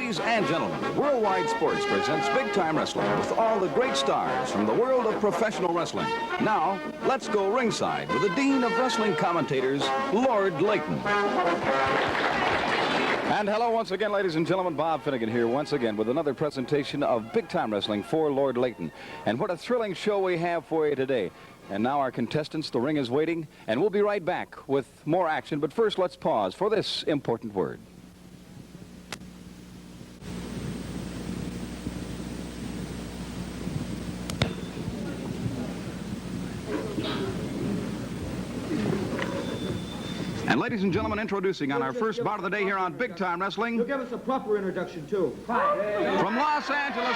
Ladies and gentlemen, Worldwide Sports presents Big Time Wrestling with all the great stars from the world of professional wrestling. Now, let's go ringside with the Dean of Wrestling Commentators, Lord Layton. And hello once again, ladies and gentlemen. Bob Finnegan here once again with another presentation of Big Time Wrestling for Lord Layton. And what a thrilling show we have for you today. And now our contestants, the ring is waiting, and we'll be right back with more action. But first, let's pause for this important word. And ladies and gentlemen, introducing on our first bout of the day here on Big Time Wrestling. You'll give us a proper introduction, too. From Los Angeles,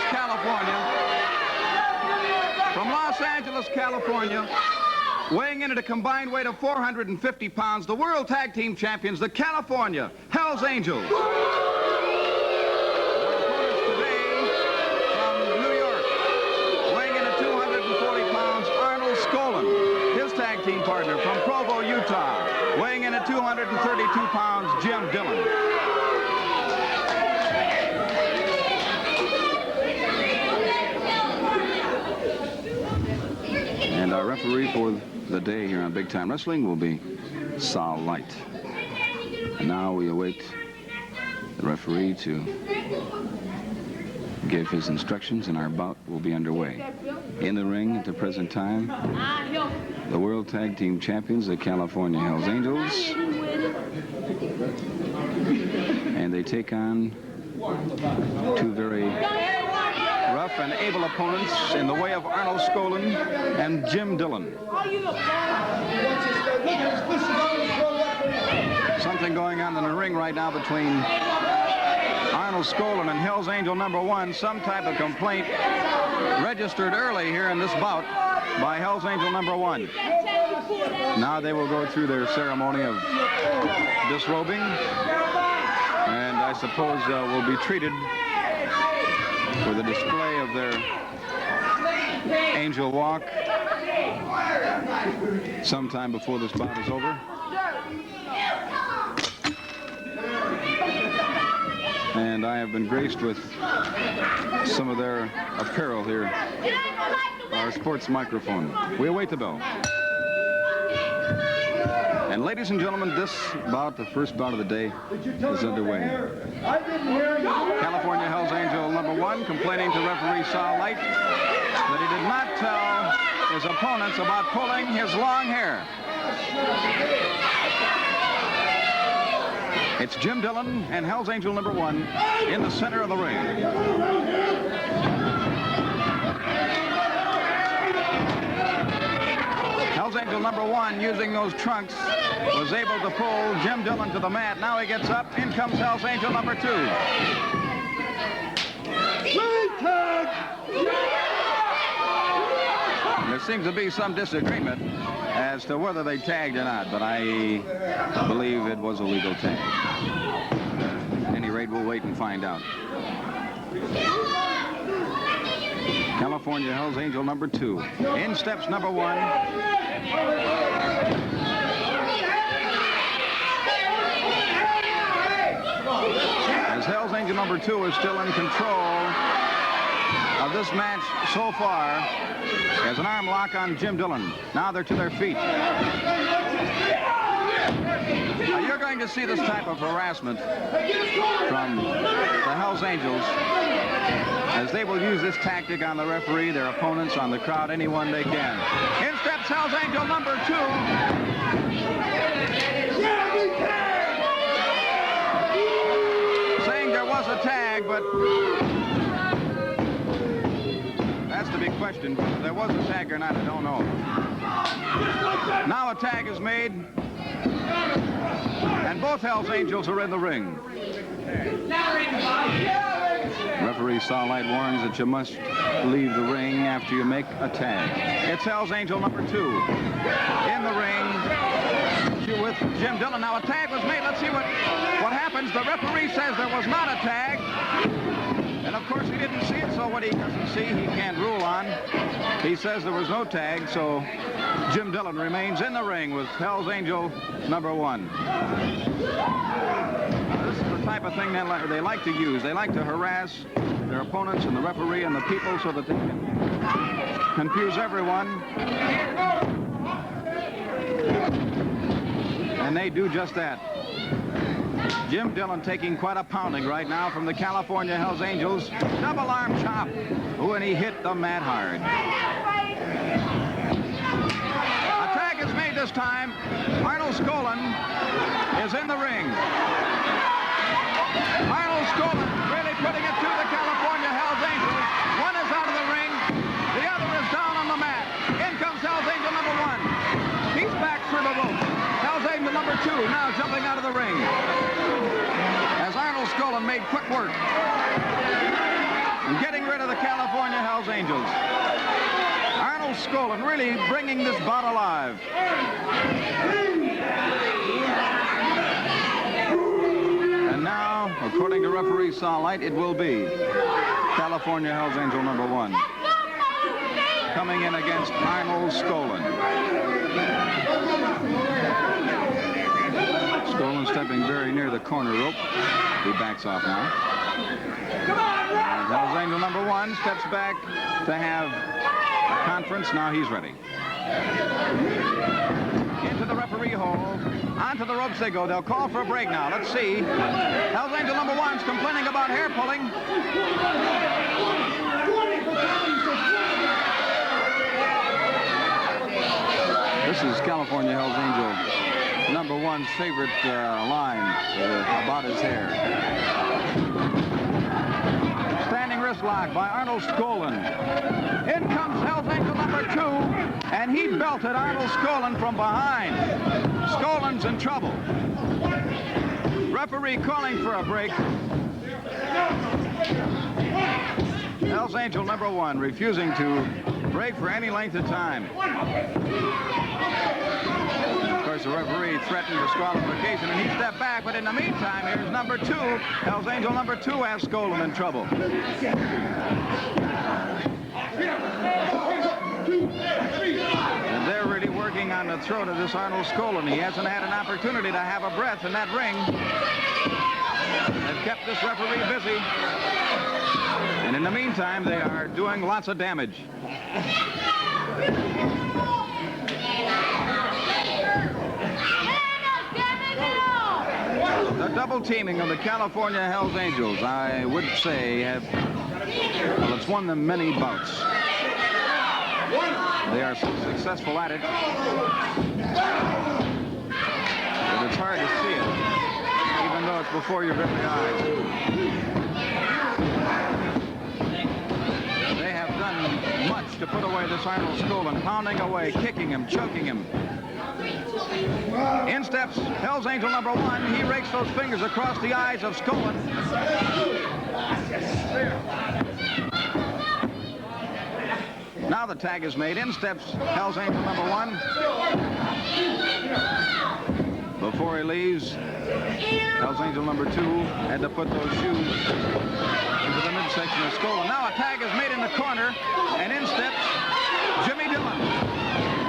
California, weighing in at a combined weight of 450 pounds, the World Tag Team Champions, the California Hells Angels. Our opponents today from New York, weighing in at 240 pounds, Arnold SKAALAND. His tag team partner from Provo, Utah, weighing in at 232 pounds, Jim Dillon. And our referee for the day here on Big Time Wrestling will be Sal Light. And now we await the referee to give his instructions, and our bout will be underway. In the ring at the present time, the World Tag Team Champions, the California Hells Angels. And they take on two very rough and able opponents in the way of Arnold SKAALAND and Jim Dillon. Something going on in the ring right now between Arnold SKAALAND and Hells Angel number 1. Some type of complaint registered early here in this bout by Hells Angel number 1. Now they will go through their ceremony of disrobing, and I suppose will be treated with a display of their angel walk sometime before this bout is over. And I have been graced with some of their apparel here, our sports microphone. We await the bell. And ladies and gentlemen, this bout, the first bout of the day, is underway. California Hells Angel number 1 complaining to referee Sal Light that he did not tell his opponents about pulling his long hair. It's Jim Dillon and Hells Angel number 1 in the center of the ring. Hells Angel number 1, using those trunks, was able to pull Jim Dillon to the mat. Now he gets up. In comes Hells Angel number 2. There seems to be some disagreement as to whether they tagged or not, but I believe it was a legal tag. At any rate, we'll wait and find out. California Hells Angel number 2. In steps number 1. As Hells Angel number 2 is still in control of this match so far, there's an arm lock on Jim Dillon. Now they're to their feet. Now you're going to see this type of harassment from the Hells Angels, as they will use this tactic on the referee, their opponents, on the crowd, anyone they can. In steps Hells Angel number 2. Saying there was a tag, but that's the big question. Whether there was a tag or not, I don't know. Now a tag is made, and both Hells Angels are in the ring. Referee Starlight warns that you must leave the ring after you make a tag. It's Hells Angel number 2 in the ring with Jim Dillon. Now a tag was made. Let's see what happens. The referee says there was not a tag. And of course he didn't see it, so what he doesn't see, he can't rule on. He says there was no tag, so Jim Dillon remains in the ring with Hells Angel number 1. this is the type of thing that they like to use. They like to harass their opponents and the referee and the people so that they can confuse everyone. And they do just that. Jim Dillon taking quite a pounding right now from the California Hells Angels. Double arm chop. Ooh, and he hit the mat hard. A tag is made this time. Arnold SKAALAND is in the ring. Arnold SKAALAND really putting it to the California Hells Angels. One is out of the ring. The other is down on the mat. In comes Hells Angel number 1. He's back through the rope. Hells Angel number 2 now jumping out of the ring. As Arnold SKAALAND made quick work and getting rid of the California Hells Angels. Arnold SKAALAND really bringing this bout alive. And now, according to referee Starlight, it will be California Hells Angel number 1 coming in against Arnold SKAALAND. SKAALAND stepping very near the corner rope. He backs off now. And Hells Angel number 1 steps back to have a conference. Now he's ready. Into the referee hole. Onto the ropes they go. They'll call for a break now. Let's see. Hells Angel number 1's complaining about hair pulling. This is California Hells Angel number 1's favorite line about his hair. Standing wrist lock by Arnold SKAALAND. In comes Hells Angel number 2, and he belted Arnold SKAALAND from behind. SKAALAND's in trouble. Referee calling for a break. Hells Angel number 1 refusing to break for any length of time. Of course, the referee threatened disqualification, and he stepped back, but in the meantime, here's number 2. Hells Angel number 2 has SKAALAND in trouble. And they're really working on the throat of this Arnold SKAALAND. He hasn't had an opportunity to have a breath in that ring. They've kept this referee busy. And in the meantime, they are doing lots of damage. The double teaming of the California Hells Angels, I would say, well, it's won them many bouts. They are so successful at it that it's hard to see it, even though it's before your very eyes. They have done much to put away this Arnold SKAALAND, pounding away, kicking him, choking him. In steps Hells Angel number 1. He rakes those fingers across the eyes of SKAALAND. Now the tag is made. In steps Hells Angel number 1. Before he leaves, Hells Angel number 2 had to put those shoes into the midsection of SKAALAND. Now a tag is made in the corner, and in steps Jimmy Dillon.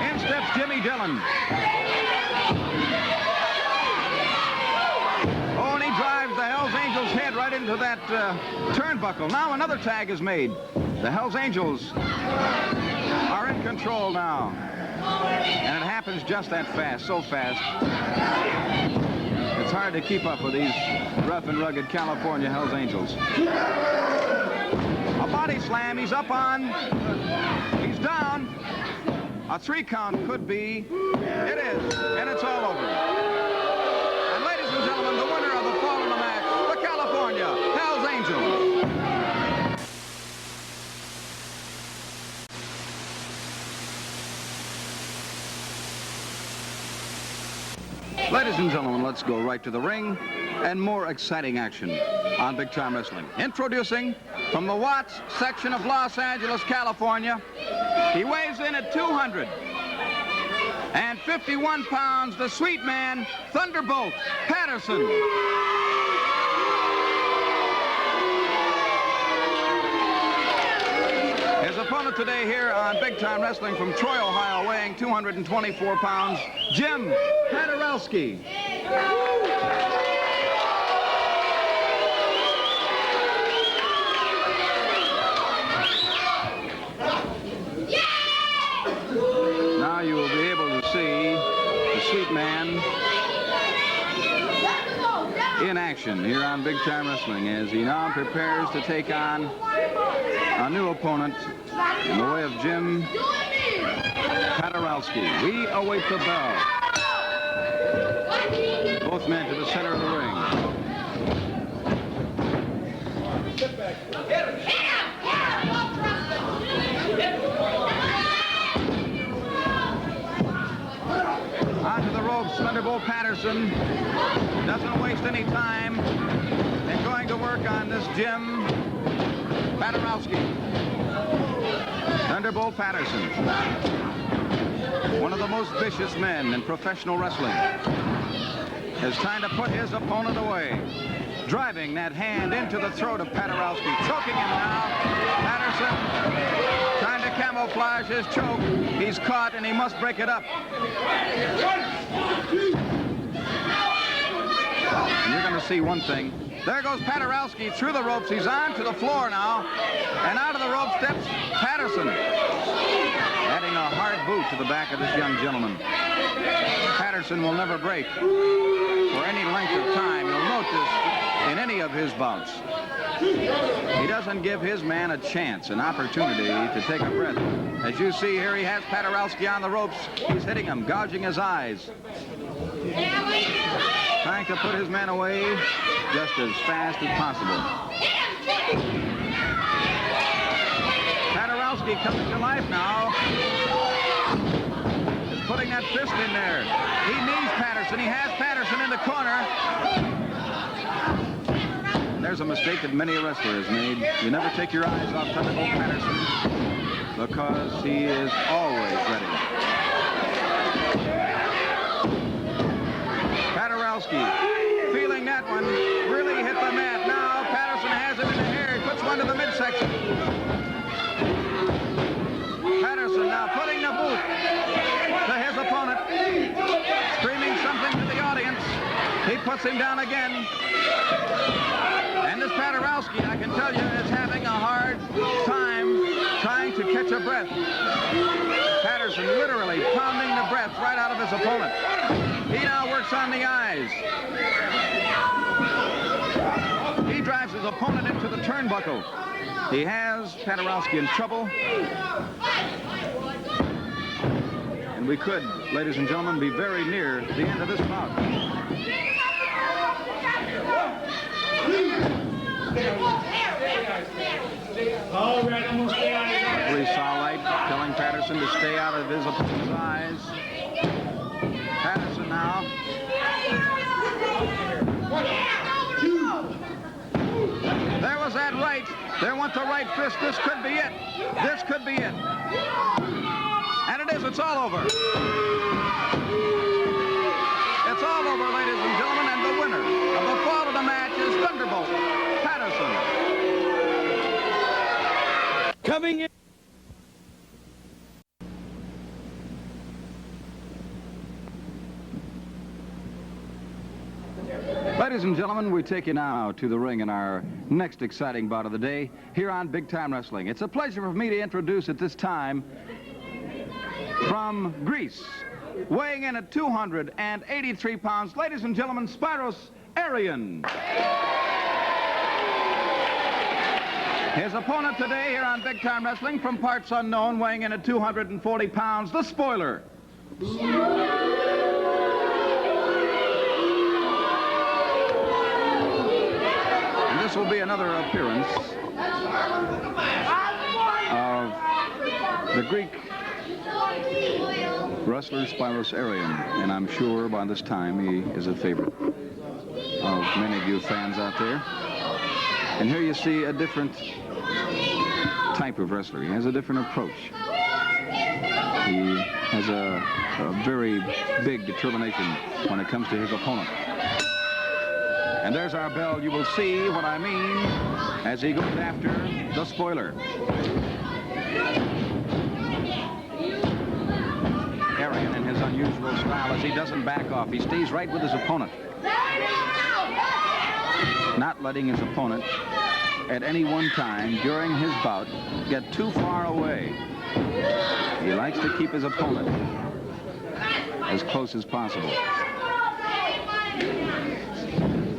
In steps Jimmy Dillon. Oh, and he drives the Hells Angels' head right into that turnbuckle. Now another tag is made. The Hells Angels are in control now. And it happens just that fast, so fast. It's hard to keep up with these rough and rugged California Hells Angels. A body slam, he's up on, he's down. A 3 count could be, it is, and it's all over. And ladies and gentlemen, the winner of the fall in the match, the California Hells Angels. Ladies and gentlemen, let's go right to the ring and more exciting action on Big Time Wrestling. Introducing from the Watts section of Los Angeles, California, he weighs in at 251 pounds, the sweet man, Thunderbolt Patterson. His opponent today here on Big Time Wrestling from Troy, Ohio, weighing 224 pounds, Jim Patteruski. sweet man in action here on Big Time Wrestling as he now prepares to take on a new opponent in the way of Jim Patteruski. We await the bell. Both men to the center of the ring. Onto the ropes, Thunderbolt Patterson doesn't waste any time in going to work on this Jim Patteruski. Thunderbolt Patterson, one of the most vicious men in professional wrestling, is trying to put his opponent away. Driving that hand into the throat of Patteruski, choking him now. Patterson trying to camouflage his choke. He's caught and he must break it up. And you're going to see one thing. There goes Patteruski through the ropes. He's on to the floor now. And out of the rope steps Patterson, adding a hard boot to the back of this young gentleman. Patterson will never break for any length of time. You'll note this in any of his bouts. He doesn't give his man a chance, an opportunity to take a breath. As you see here, he has Patteruski on the ropes. He's hitting him, gouging his eyes. Trying to put his man away just as fast as possible. Patteruski coming to life now. Is putting that fist in there. He needs Patterson. He has Patterson in the corner. There's a mistake that many a wrestler has made. You never take your eyes off Thunderbolt Patterson because he is always ready. Patteruski feeling that one, really hit the mat. Now Patterson has him in the air. He puts one to the midsection. Patterson now putting the boot to his opponent, screaming something to the audience. He puts him down again. And this Patteruski, I can tell you, is having a hard time trying to catch a breath. Patterson literally pounding the breath right out of his opponent. He now works on the eyes. He drives his opponent into the turnbuckle. He has Patteruski in trouble. And we could, ladies and gentlemen, be very near the end of this bout. Referee Starlight telling Patterson to stay out of his opponent's eyes. Patterson now. There was that right. There went the right fist. This could be it. This could be it. And it is. It's all over. It's all over, ladies and gentlemen, and the winner of the fall of the match is Thunderbolt Patterson. Coming in. Ladies and gentlemen, we take you now to the ring in our next exciting bout of the day here on Big Time Wrestling. It's a pleasure for me to introduce at this time from Greece, weighing in at 283 pounds, ladies and gentlemen, Spyros Arion. His opponent today here on Big Time Wrestling from parts unknown, weighing in at 240 pounds, the Spoiler. And this will be another appearance of the Greek wrestler Spyros Arion, and I'm sure by this time he is a favorite of many of you fans out there. And here you see a different type of wrestler. He has a different approach. He has a very big determination when it comes to his opponent. And there's our bell. You will see what I mean as he goes after the Spoiler. Arion in his unusual style as he doesn't back off. He stays right with his opponent, not letting his opponent at any one time during his bout get too far away. He likes to keep his opponent as close as possible.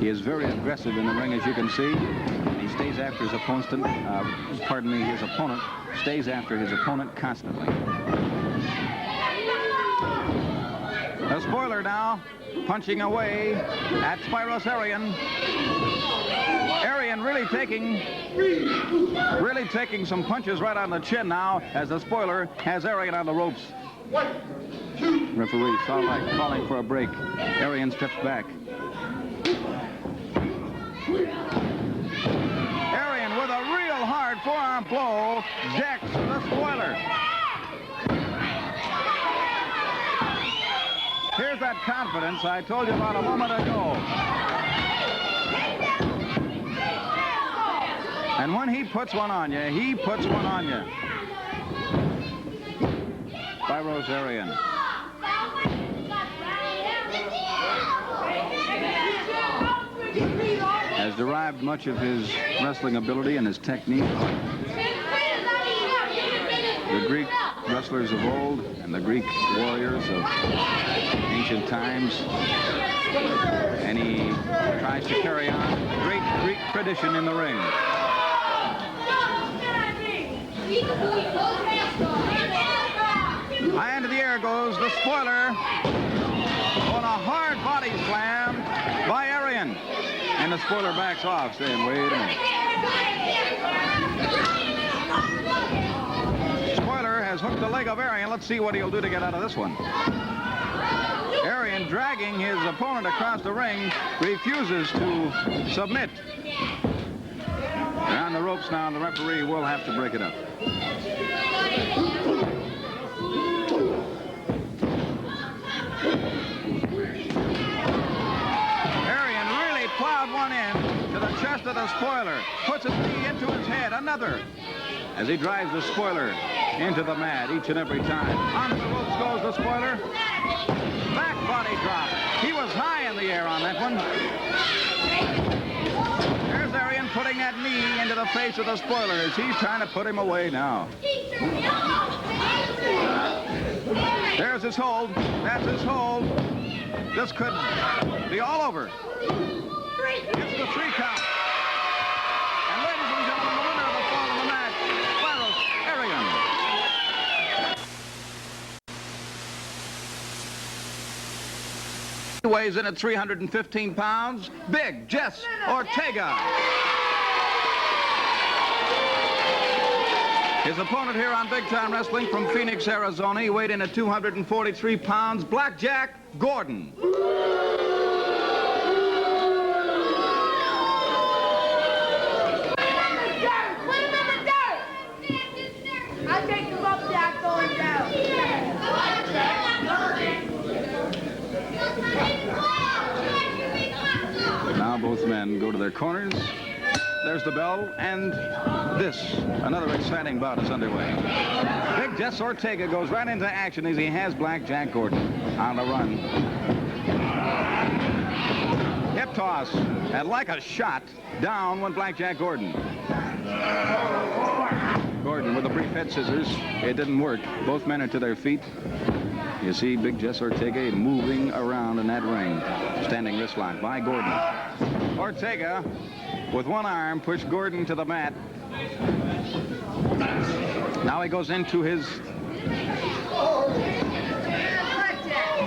He is very aggressive in the ring, as you can see. He stays after his opponent. His opponent stays after his opponent constantly. The spoiler now punching away at Spyros Arion. Arion really taking some punches right on the chin now, as the spoiler has Arion on the ropes. Referee Starlight calling for a break. Arion steps back. Arion with a real hard forearm blow decks the spoiler. Here's that confidence I told you about a moment ago. And when he puts one on you, he puts one on you. Spyros Arion. Has derived much of his wrestling ability and his technique. The Greek wrestlers of old and the Greek warriors of ancient times. And he tries to carry on great Greek tradition in the ring. High into the air goes the spoiler on a hard body slam by Arion. And the spoiler backs off, saying, wait a minute. Spoiler has hooked the leg of Arion. Let's see what he'll do to get out of this one. Arion, dragging his opponent across the ring, refuses to submit. They're on the ropes now, and the referee will have to break it up. Plowed one in to the chest of the spoiler. Puts a knee into his head. Another. As he drives the spoiler into the mat each and every time. Onto the ropes goes the spoiler. Back body drop. He was high in the air on that one. There's Arion putting that knee into the face of the spoiler as he's trying to put him away now. There's his hold. That's his hold. This could be all over. It's the 3 count. And ladies and gentlemen, the winner of the fall of the match, Spyros Arion. He weighs in at 315 pounds, Big Jess Ortega. His opponent here on Big Time Wrestling from Phoenix, Arizona, he weighed in at 243 pounds, Blackjack Gordon. Now both men go to their corners. There's the bell, and another exciting bout is underway. Big Jess Ortega goes right into action as he has Blackjack Gordon on the run. Hip toss, and like a shot, down went Blackjack Gordon. Gordon with a brief head scissors. It didn't work. Both men are to their feet. You see Big Jess Ortega moving around in that ring. Standing wrist lock by Gordon. Ortega, with one arm, pushed Gordon to the mat. Now he goes into his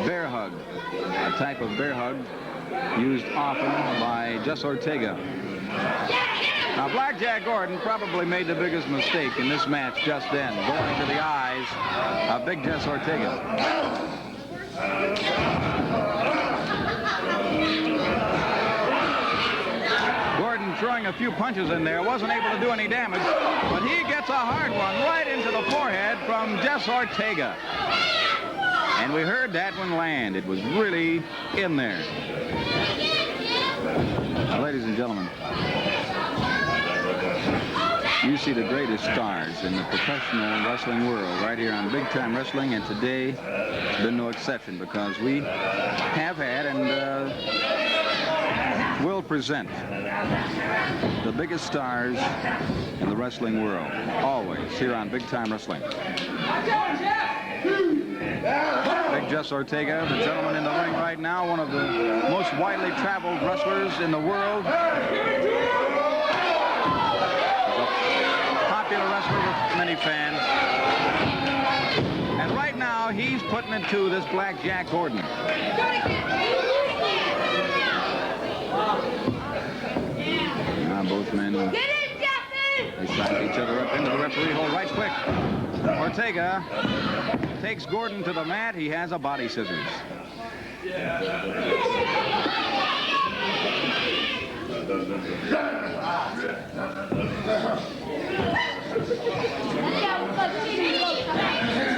bear hug. A type of bear hug used often by Jess Ortega. Now, Blackjack Gordon probably made the biggest mistake in this match just then, going to the eyes of Big Jess Ortega. Gordon throwing a few punches in there, wasn't able to do any damage, but he gets a hard one right into the forehead from Jess Ortega. And we heard that one land. It was really in there. Now, ladies and gentlemen, you see the greatest stars in the professional wrestling world right here on Big Time Wrestling, and today has been no exception, because we have had and will present the biggest stars in the wrestling world, always here on Big Time Wrestling. Big Big Jess Ortega, the gentleman in the ring right now, one of the most widely traveled wrestlers in the world. He's a popular wrestler with many fans. And right now, he's putting it to this Blackjack Gordon. Now both men, they slap each other up into the referee hold. Right quick. Ortega takes Gordon to the mat. He has a body scissors.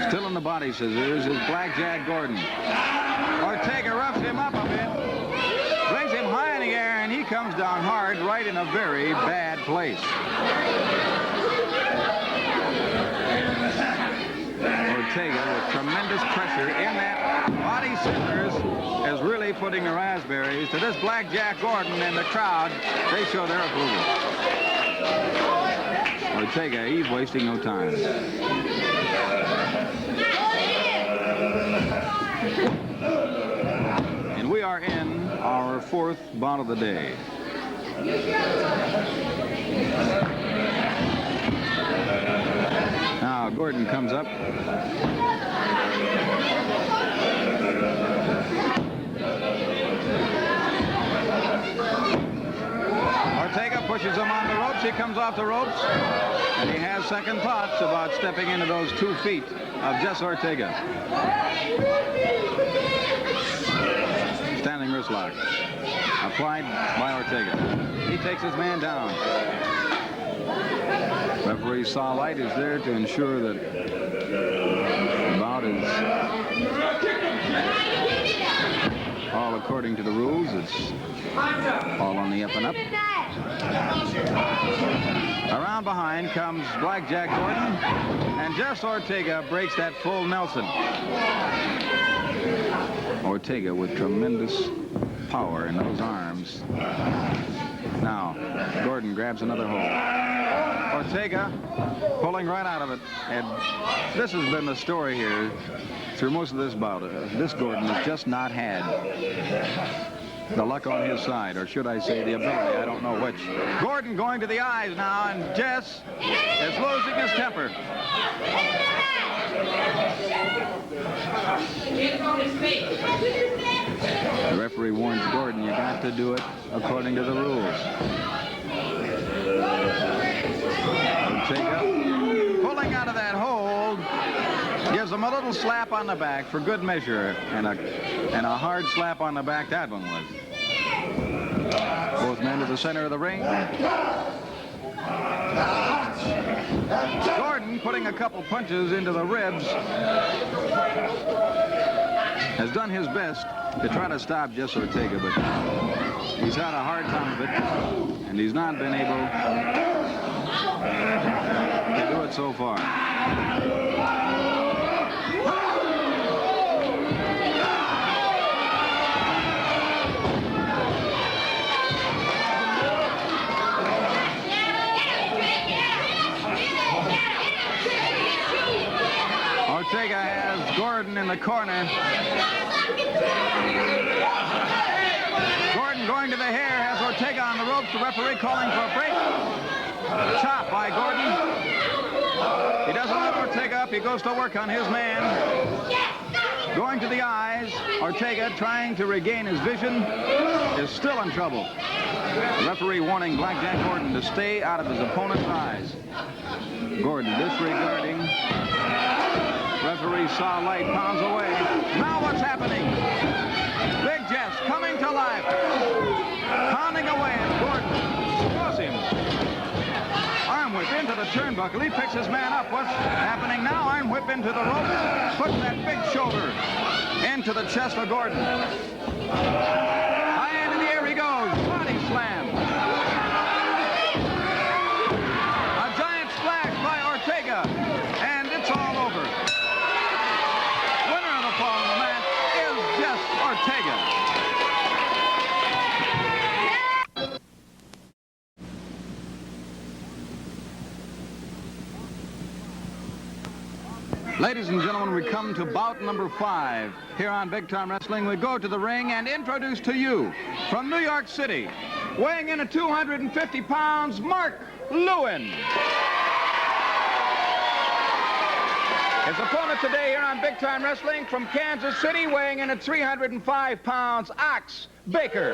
Still in the body scissors is Blackjack Gordon. Ortega roughs him up a bit, brings him high in the air, and he comes down hard right in a very bad place. Ortega with tremendous pressure in that body scissors is really putting the raspberries to this Blackjack Gordon, and the crowd, they show their approval. Ortega, he's wasting no time. And we are in our fourth bout of the day. Now Gordon comes up. Ortega pushes him on the ropes. He comes off the ropes, and he has second thoughts about stepping into those 2 feet of Jess Ortega. Standing wrist lock applied by Ortega. He takes his man down. Referee Saw Light is there to ensure that the bout is all according to the rules. It's all on the up and up. Around behind comes Blackjack Gordon, and Jess Ortega breaks that full Nelson. Ortega with tremendous power in those arms. Now, Gordon grabs another hold. Ortega pulling right out of it. And this has been the story here through most of this bout. This Gordon has just not had the luck on his side, or should I say the ability, I don't know which. Gordon going to the eyes now, and Jess is losing his temper. The referee warns Gordon, you got to do it according to the rules. Ortega pulling out of that hold, gives him a little slap on the back for good measure, and a hard slap on the back that one was. Both men to the center of the ring. Gordon putting a couple punches into the ribs has done his best to try to stop Jess Ortega, but he's had a hard time of it, and he's not been able to do it so far. Ortega has Gordon in the corner. Gordon going to the hair, has Ortega on the ropes. The referee calling for a break. Chop by Gordon. He doesn't let Ortega up. He goes to work on his man. Going to the eyes. Ortega, trying to regain his vision, is still in trouble. The referee warning Blackjack Gordon to stay out of his opponent's eyes. Gordon disregarding. Referee Saw Light pounds away. Now what's happening? Big Jess coming to life. Pounding away at Gordon. Throws him. Arm whip into the turnbuckle. He picks his man up. What's happening now? Arm whip into the rope. Puts that big shoulder into the chest of Gordon. High end in the air he goes. Body slam. A giant splash by Ortega. And it's all over. Winner of the fall on the mat is Jess Ortega. Ladies and gentlemen, we come to bout number 5 here on Big Time Wrestling. We go to the ring and introduce to you from New York City, weighing in at 250 pounds, Mark Lewen. His opponent today here on Big Time Wrestling from Kansas City, weighing in at 305 pounds, Ox Baker.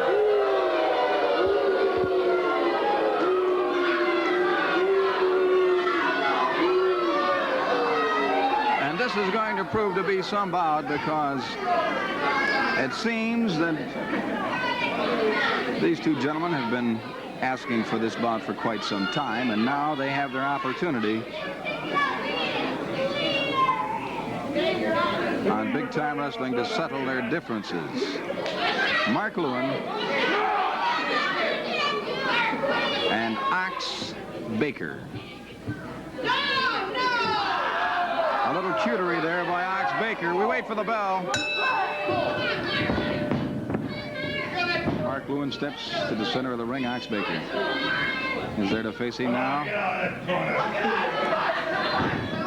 And this is going to prove to be some bout because it seems that these two gentlemen have been asking for this bout for quite some time, and now they have their opportunity on Big Time Wrestling to settle their differences. Mark Lewen and Ox Baker. A little cutery there by Ox Baker. We wait for the bell. Mark Lewen steps to the center of the ring. Ox Baker is there to face him now.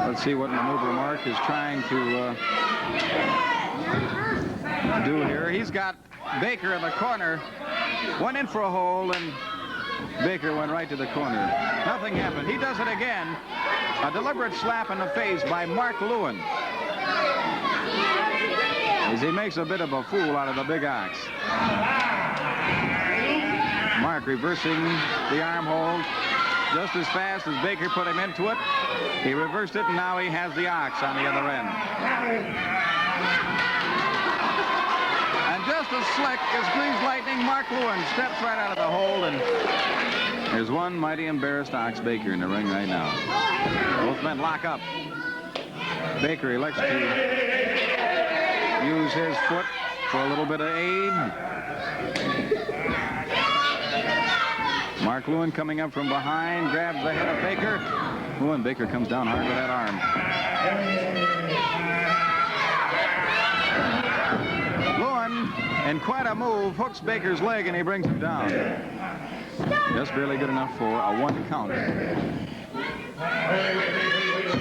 Let's see what maneuver Mark is trying to do here. He's got Baker in the corner. Went in for a hole, and Baker went right to the corner. Nothing happened. He does it again. A deliberate slap in the face by Mark Lewen as he makes a bit of a fool out of the big Ox. Mark reversing the arm hold just as fast as Baker put him into it. He reversed it, and now he has the Ox on the other end. And just as slick as greased lightning, Mark Lewen steps right out of the hold, and there's one mighty embarrassed Ox Baker in the ring right now. Both men lock up. Baker elects to use his foot for a little bit of aid. Mark Lewen coming up from behind, grabs the head of Baker. And Baker comes down hard with that arm. Lewen, in quite a move, hooks Baker's leg and he brings him down. Just barely good enough for a 1 count.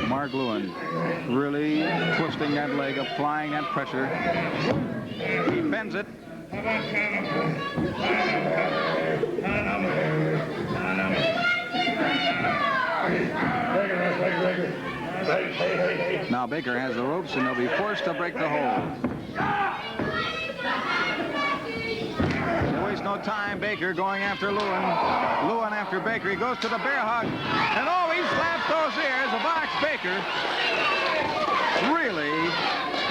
Mark Lewen really twisting that leg, applying that pressure. He bends it. Now Baker has the ropes, and they'll be forced to break the hold. They waste no time. Baker going after Lewen. Lewen after Baker. He goes to the bear hug, and oh, he slaps those ears of Ox Baker. Really,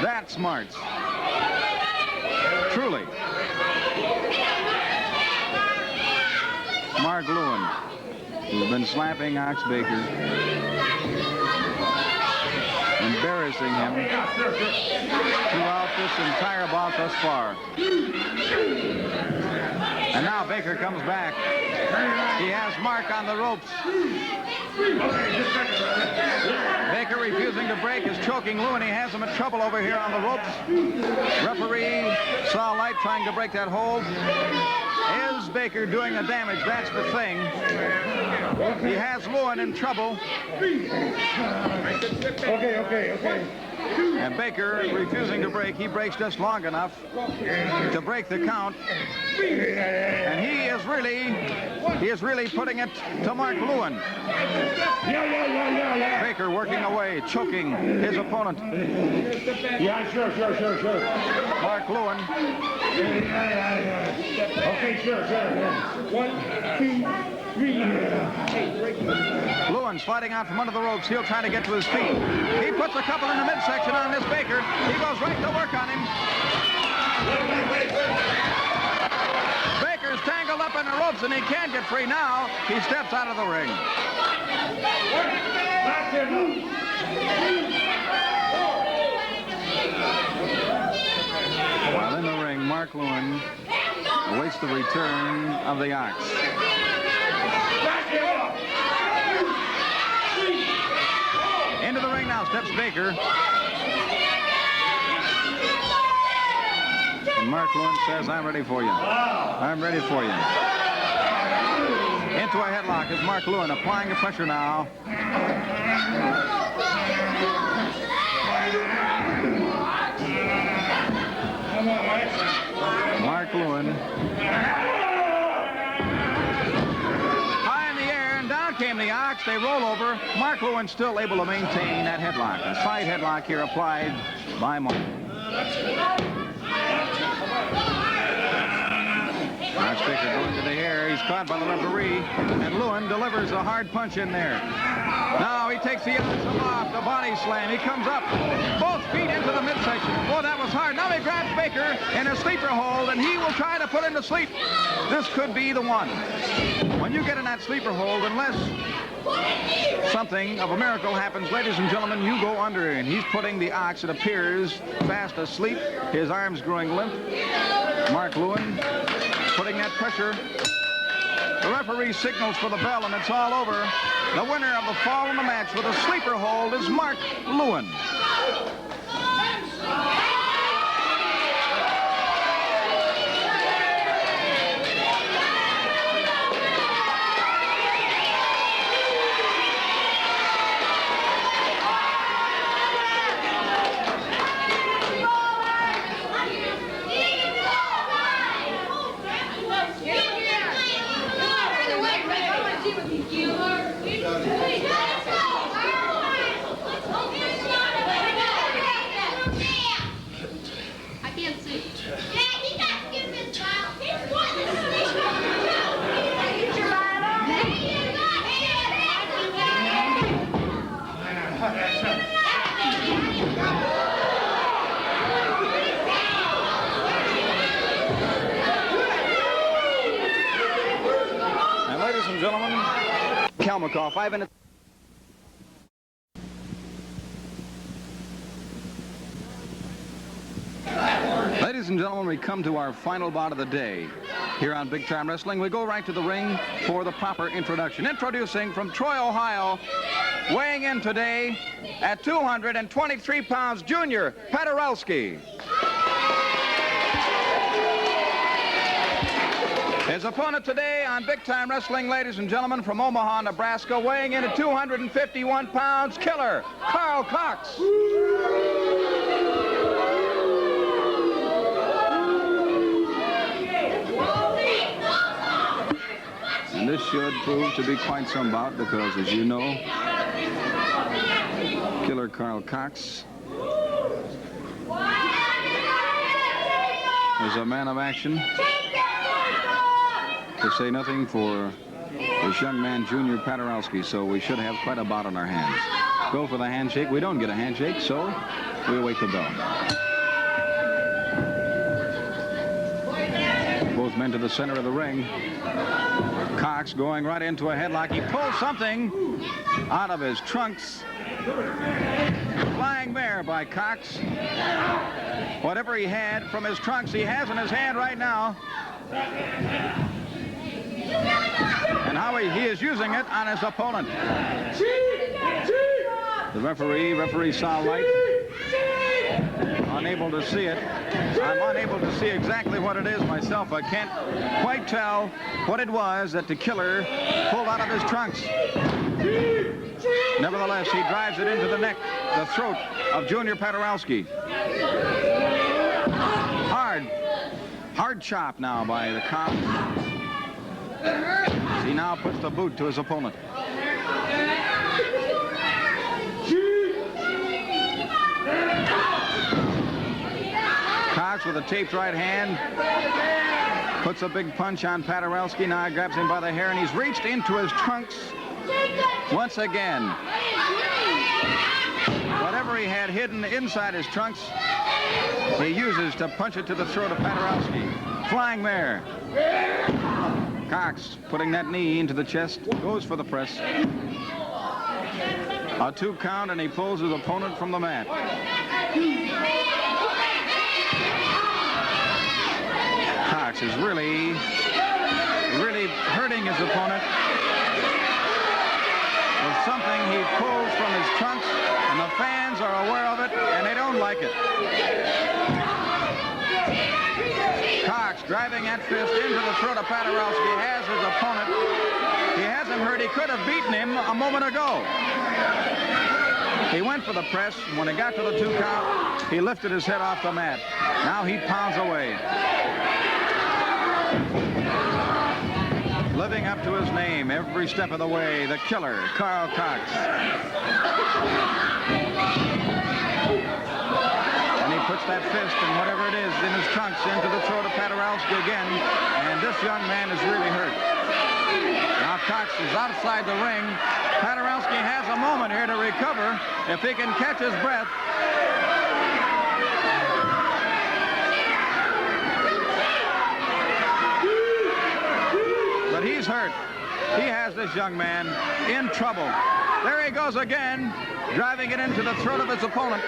that smart. Truly. Mark Lewen, who's been slapping Ox Baker, embarrassing him throughout this entire bout thus far. And now Baker comes back. He has Mark on the ropes. Baker refusing to break, is choking Lewen. He has him in trouble over here on the ropes. Referee saw light trying to break that hold. Is Baker doing the damage? That's the thing. He has Lewen in trouble. Okay. And Baker refusing to break. He breaks just long enough to break the count. And he is really putting it to Mark Lewen. Baker working away, choking his opponent. Yeah, sure. Mark Lewen. Okay, sure. 1, 2, 3. Lewen's fighting out from under the ropes. He'll try to get to his feet. He puts a couple in the midsection on this Baker. He goes right to work on him. Baker's tangled up in the ropes, and he can't get free now. He steps out of the ring. While in the ring, Mark Lewen awaits the return of the Ox. Into the ring now steps Baker. And Mark Lewen says, I'm ready for you. I'm ready for you. Into a headlock is Mark Lewen applying the pressure now. Mark Lewen. High in the air, and down came the ox. They roll over. Mark Lewen still able to maintain that headlock. A side headlock here applied by Mark. Oxtaker going to the hair. He's caught by the referee, and Lewen delivers a hard punch in there. Now he takes the ox aloft, the body slam. He comes up, both feet into the midsection. Boy, that was hard. Now he grabs Baker in a sleeper hold, and he will try to put him to sleep. This could be the one. When you get in that sleeper hold, unless something of a miracle happens, ladies and gentlemen, you go under, and he's putting the ox, it appears, fast asleep. His arms growing limp. Mark Lewen putting that pressure. The referee signals for the bell, and it's all over. The winner of the fall in the match with a sleeper hold is Mark Lewen. Call 5 minutes. Ladies and gentlemen, we come to our final bout of the day. Here on Big Time Wrestling, we go right to the ring for the proper introduction. Introducing from Troy, Ohio, weighing in today at 223 pounds, Junior Patteruski. His opponent today on Big Time Wrestling, ladies and gentlemen, from Omaha, Nebraska, weighing in at 251 pounds, Killer Carl Cox. And this should prove to be quite some bout because, as you know, Killer Carl Cox is a man of action. To say nothing for this young man, Junior Patteruski, so we should have quite a bout on our hands. Go for the handshake. We don't get a handshake, so we await the bell. Both men to the center of the ring. Cox going right into a headlock. He pulls something out of his trunks. Flying mare by Cox. Whatever he had from his trunks, he has in his hand right now. And how he is using it on his opponent. The referee saw light. Unable to see it. I'm unable to see exactly what it is myself. I can't quite tell what it was that the Killer pulled out of his trunks. Nevertheless, he drives it into the neck, the throat of Junior Patteruski. Hard chop now by the Cox. He now puts the boot to his opponent. Cox with a taped right hand puts a big punch on Patteruski. Now grabs him by the hair, and he's reached into his trunks once again. Whatever he had hidden inside his trunks, he uses to punch it to the throat of Patteruski. Flying mare. Cox putting that knee into the chest, goes for the press. A 2 count, and he pulls his opponent from the mat. Cox is really hurting his opponent with something he pulls from his trunks, and the fans are aware of it, and they don't like it. Cox driving that fist into the throat of Patteruski, has his opponent. He has him hurt. He could have beaten him a moment ago. He went for the press, and when he got to the 2 count, he lifted his head off the mat. Now he pounds away. Living up to his name every step of the way, the killer, Carl Cox. And he puts that fist and whatever it is in his trunks into the throat of Patteruski again, and this young man is really hurt. Now Cox is outside the ring. Patteruski has a moment here to recover if he can catch his breath. But he's hurt. He has this young man in trouble. There he goes again, driving it into the throat of his opponent.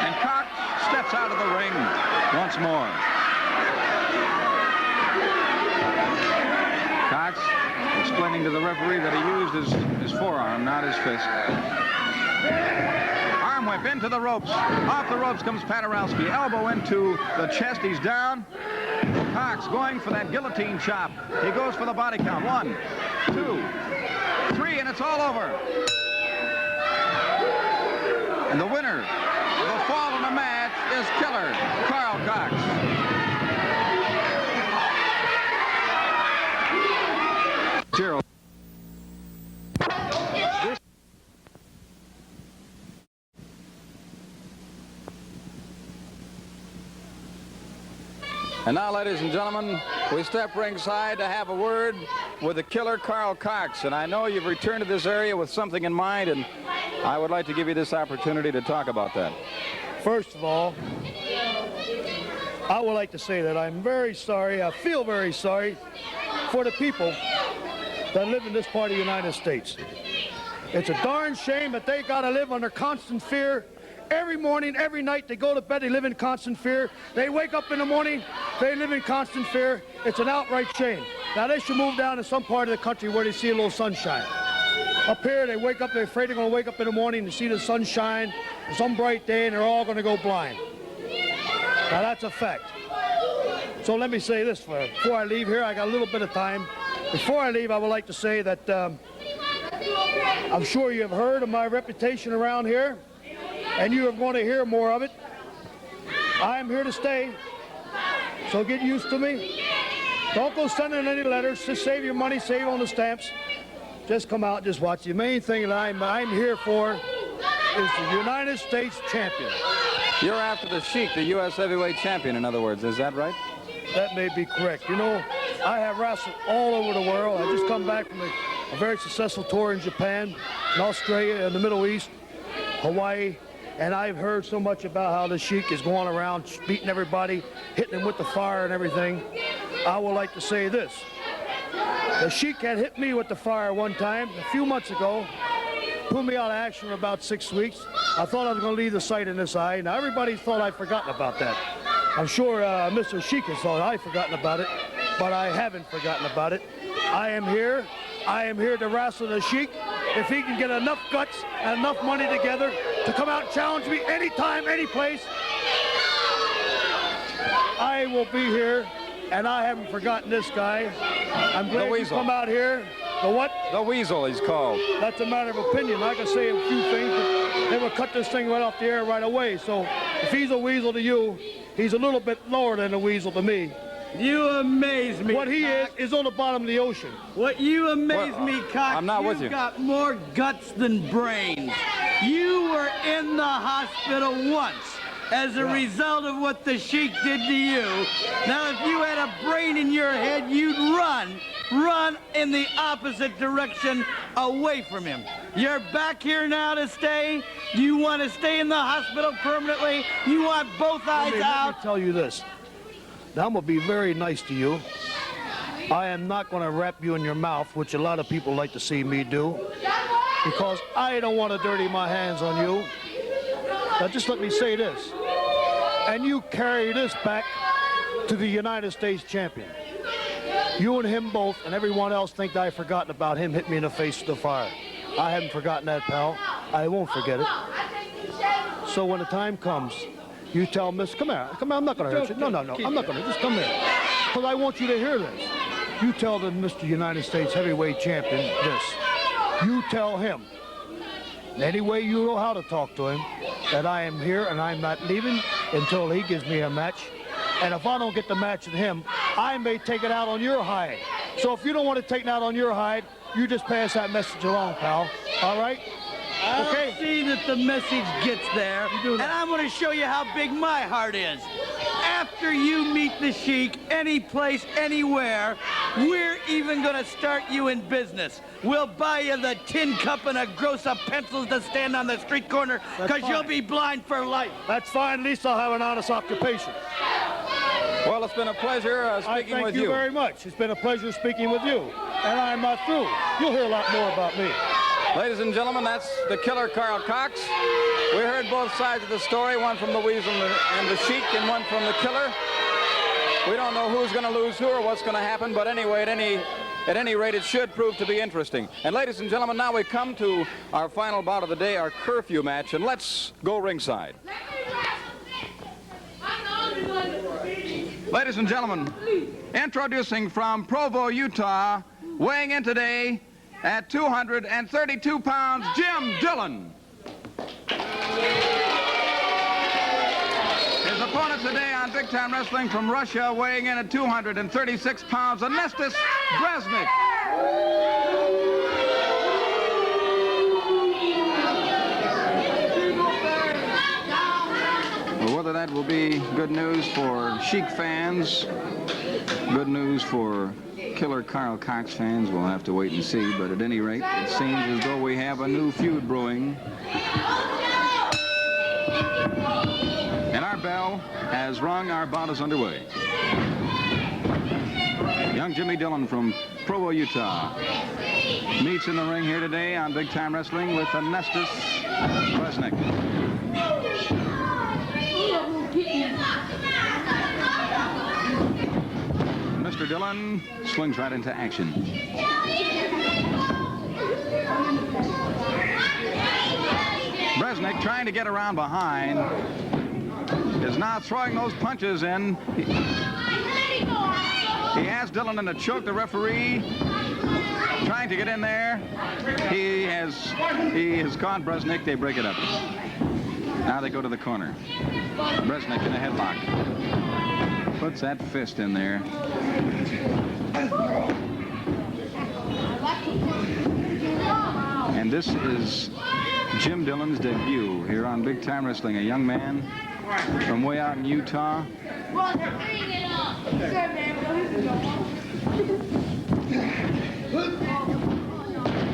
And Cox steps out of the ring once more. Cox explaining to the referee that he used his forearm, not his fist. Arm whip into the ropes. Off the ropes comes Patteruski. Elbow into the chest. He's down. Cox going for that guillotine chop. He goes for the body count. 1, 2, 3, and it's all over. And the winner of the fall in the match is killer Carl Cox. Zero. And now, ladies and gentlemen, we step ringside to have a word with the killer Carl Cox. And I know you've returned to this area with something in mind, and I would like to give you this opportunity to talk about that. First of all, I would like to say that I'm very sorry, I feel very sorry for the people that live in this part of the United States. It's a darn shame that they got to live under constant fear. Every morning, every night, they go to bed, they live in constant fear. They wake up in the morning, they live in constant fear. It's an outright shame. Now, they should move down to some part of the country where they see a little sunshine. Up here, they wake up, they're afraid they're going to wake up in the morning and see the sunshine, some bright day, and they're all going to go blind. Now, that's a fact. So let me say this before I leave here. I got a little bit of time. Before I leave, I would like to say that I'm sure you have heard of my reputation around here, and you are going to hear more of it. I am here to stay, so get used to me. Don't go sending any letters. Just save your money, save on the stamps. Just come out, just watch. The main thing that I'm here for is the United States champion. You're after the Sheik, the U.S. heavyweight champion, in other words. Is that right? That may be correct. You know, I have wrestled all over the world. I just come back from a very successful tour in Japan, in Australia, in the Middle East, Hawaii. And I've heard so much about how the Sheik is going around beating everybody, hitting them with the fire and everything. I would like to say this. The Sheik had hit me with the fire one time a few months ago, put me out of action for about 6 weeks. I thought I was going to leave the sight in this eye. Now, everybody thought I'd forgotten about that. I'm sure Mr. Sheik has thought I'd forgotten about it, but I haven't forgotten about it. I am here. I am here to wrestle the Sheik. If he can get enough guts and enough money together to come out and challenge me anytime, any place, I will be here, and I haven't forgotten this guy. I'm glad you come out here. The what? The Weasel, he's called. That's a matter of opinion. I can say a few things, but they will cut this thing right off the air right away. So if he's a weasel to you, he's a little bit lower than a weasel to me. You amaze me. What he is on the bottom of the ocean. What you amaze me, Cox. I'm not with you. You've got more guts than brains. You were in the hospital once as a result of what the Sheik did to you. Now, if you had a brain in your head, you'd run in the opposite direction away from him. You're back here now to stay. Do you want to stay in the hospital permanently? You want both eyes out? Let me tell you this. Now, I'm going to be very nice to you. I am not going to wrap you in your mouth, which a lot of people like to see me do, because I don't want to dirty my hands on you. Now, just let me say this. And you carry this back to the United States champion. You and him both and everyone else think that I've forgotten about him hitting me in the face with the fire. I haven't forgotten that, pal. I won't forget it. So when the time comes, you tell Miss, come here, I'm not going to hurt you. No, I'm not going to, just come here. Because I want you to hear this. You tell the Mr. United States heavyweight champion this. You tell him in any way you know how to talk to him, that I am here and I'm not leaving until he gives me a match. And if I don't get the match with him, I may take it out on your hide. So if you don't want to take it out on your hide, you just pass that message along, pal. All right? I'll see that the message gets there, do that. and I'm going to show you how big my heart is. After you meet the Sheik, any place, anywhere, we're even going to start you in business. We'll buy you the tin cup and a gross of pencils to stand on the street corner, because you'll be blind for life. That's fine. At least I'll have an honest occupation. Well, it's been a pleasure speaking with you. Thank you very much. It's been a pleasure speaking with you. And I'm not through. You'll hear a lot more about me. Ladies and gentlemen, that's the killer Carl Cox. We heard both sides of the story, one from the Weasel and the Sheik and one from the killer. We don't know who's going to lose who or what's going to happen, but anyway, at any rate, it should prove to be interesting. And ladies and gentlemen, now we come to our final bout of the day, our curfew match, and let's go ringside. Ladies and gentlemen, introducing from Provo, Utah, weighing in today at 232 pounds, Jim Dillon. His opponent today on Big Time Wrestling from Russia, weighing in at 236 pounds, ANESTIS Bresnik. Well, whether that will be good news for Sheik fans, good news for killer Carl Cox fans, we'll have to wait and see. But at any rate, it seems as though we have a new feud brewing. And our bell has rung. Our bout is underway. Young Jimmy Dillon from Provo, Utah, meets in the ring here today on Big Time Wrestling with ANESTIS Bresnik. Mr. Dillon swings right into action. Bresnik, trying to get around behind, is now throwing those punches in. He has Dillon in a choke. The referee trying to get in there. He has caught Bresnik. They break it up. Now they go to the corner. Bresnik in a headlock. Puts that fist in there. And this is Jim Dillon's debut here on Big Time Wrestling. A young man from way out in Utah.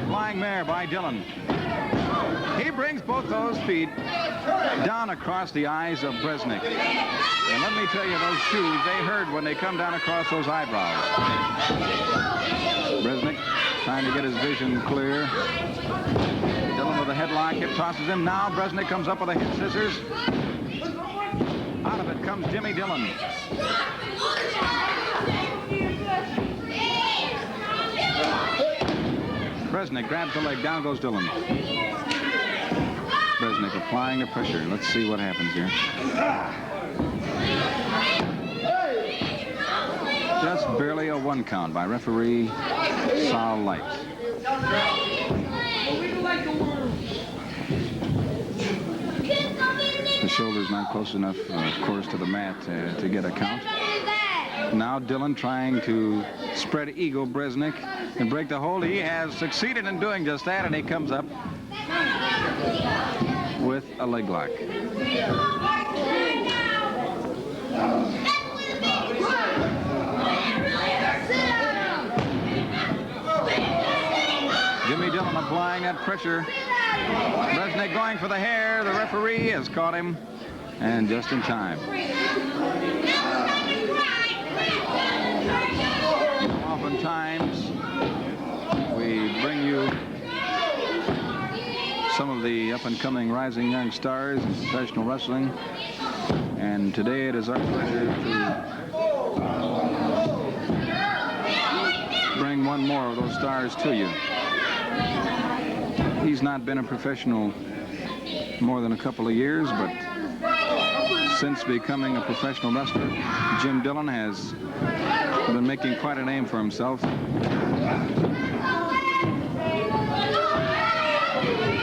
Flying mare by Dillon. He brings both those feet down across the eyes of Bresnik. And let me tell you, those shoes, they hurt when they come down across those eyebrows. Bresnik trying to get his vision clear. Dillon with a headlock, hip tosses him. Now Bresnik comes up with a hip scissors. Out of it comes Jimmy Dillon. Bresnik grabs the leg, down goes Dillon. Bresnik applying the pressure. Let's see what happens here. Just barely a 1 count by referee Sal Light. The shoulder's not close enough, of course, to the mat to get a count. Now Dillon trying to spread eagle Bresnik and break the hold. He has succeeded in doing just that, and he comes up with a leg lock. Jimmy Dillon applying that pressure. Bresnik going for the hair. The referee has caught him, and just in time. Oftentimes, we bring you some of the up-and-coming rising young stars in professional wrestling, and today it is our pleasure to bring one more of those stars to you. He's not been a professional more than a couple of years, but since becoming a professional wrestler, Jim Dillon has been making quite a name for himself.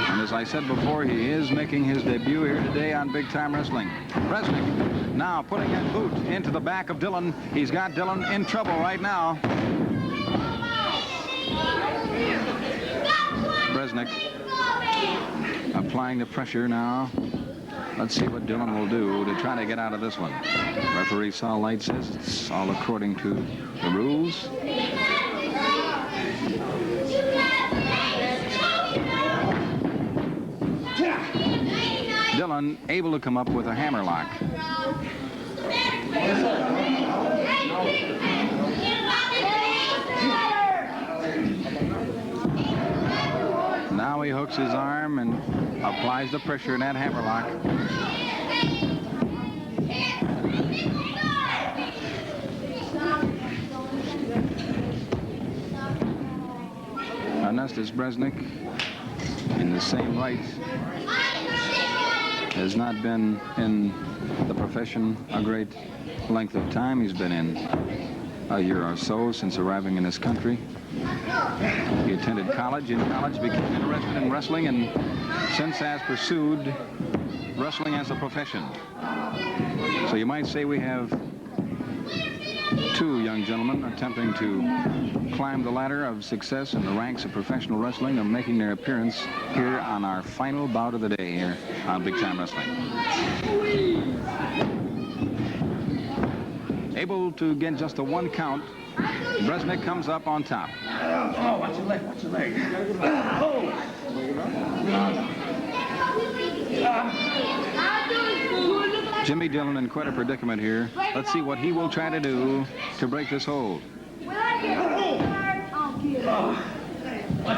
And as I I said before, he is making his debut here today on Big Time Wrestling. Bresnik now putting that boot into the back of Dillon. He's got Dillon in trouble right now. Bresnik applying the pressure now. Let's see what Dillon will do to try to get out of this one. Referee Saul Light says it's all according to the rules. Dillon able to come up with a hammerlock. Now he hooks his arm and applies the pressure in that hammerlock. ANESTIS Bresnik in the same right. Has not been in the profession a great length of time. He's been in a year or so since arriving in this country. He attended college. In college became interested in wrestling and since has pursued wrestling as a profession. So you might say we have two young gentlemen attempting to climb the ladder of success in the ranks of professional wrestling and making their appearance here on our final bout of the day here on Big Time Wrestling. Able to get just a 1 count, Bresnik comes up on top. Oh, watch your leg, watch your leg. Oh. Jimmy Dillon in quite a predicament here. Let's see what he will try to do to break this hold. Watch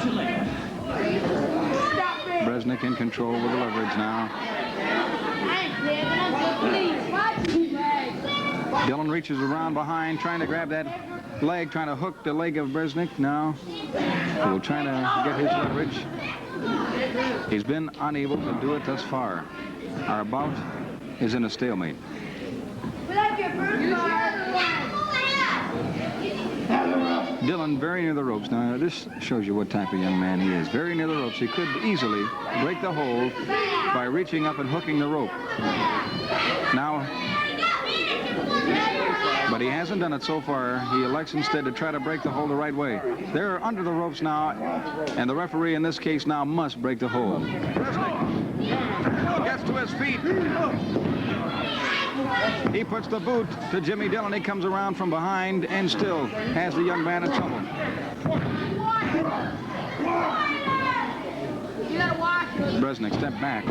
your leg. Bresnik in control with the leverage now. Dillon reaches around behind, trying to grab that leg, trying to hook the leg of Bresnik. Now he will try to get his leverage. He's been unable to do it thus far. Our bout is in a stalemate. Dillon very near the ropes. Now this shows you what type of young man he is. Very near the ropes. He could easily break the hold by reaching up and hooking the rope. Now, but he hasn't done it so far. He elects instead to try to break the hold the right way. They're under the ropes now, and the referee in this case now must break the hold. Bresnik gets to his feet. He puts the boot to Jimmy Dillon. He comes around from behind and still has the young man in trouble. Bresnik stepped back.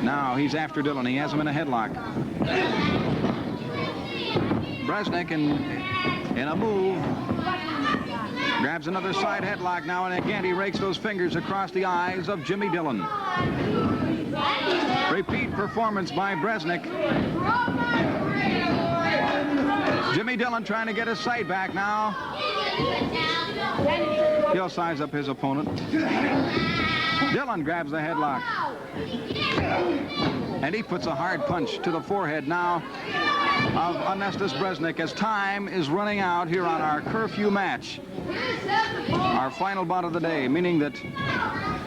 Now he's after Dillon. He has him in a headlock. Bresnik in a move grabs another side headlock now, and again he rakes those fingers across the eyes of Jimmy Dillon. Repeat performance by Bresnik. Jimmy Dillon trying to get his sight back now. He'll size up his opponent. Dillon grabs the headlock. And he puts a hard punch to the forehead now of ANESTIS Bresnik as time is running out here on our curfew match. Our final bout of the day, meaning that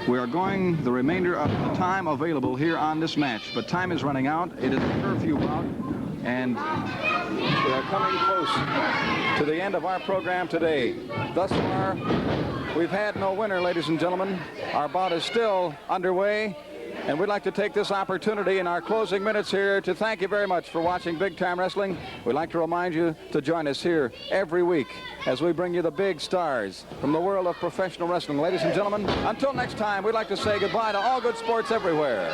we are going the remainder of the time available here on this match. But time is running out. It is a curfew bout. And we are coming close to the end of our program today. Thus far, we've had no winner, ladies and gentlemen. Our bout is still underway. And we'd like to take this opportunity in our closing minutes here to thank you very much for watching Big Time Wrestling. We'd like to remind you to join us here every week as we bring you the big stars from the world of professional wrestling. Ladies and gentlemen, until next time, we'd like to say goodbye to all good sports everywhere.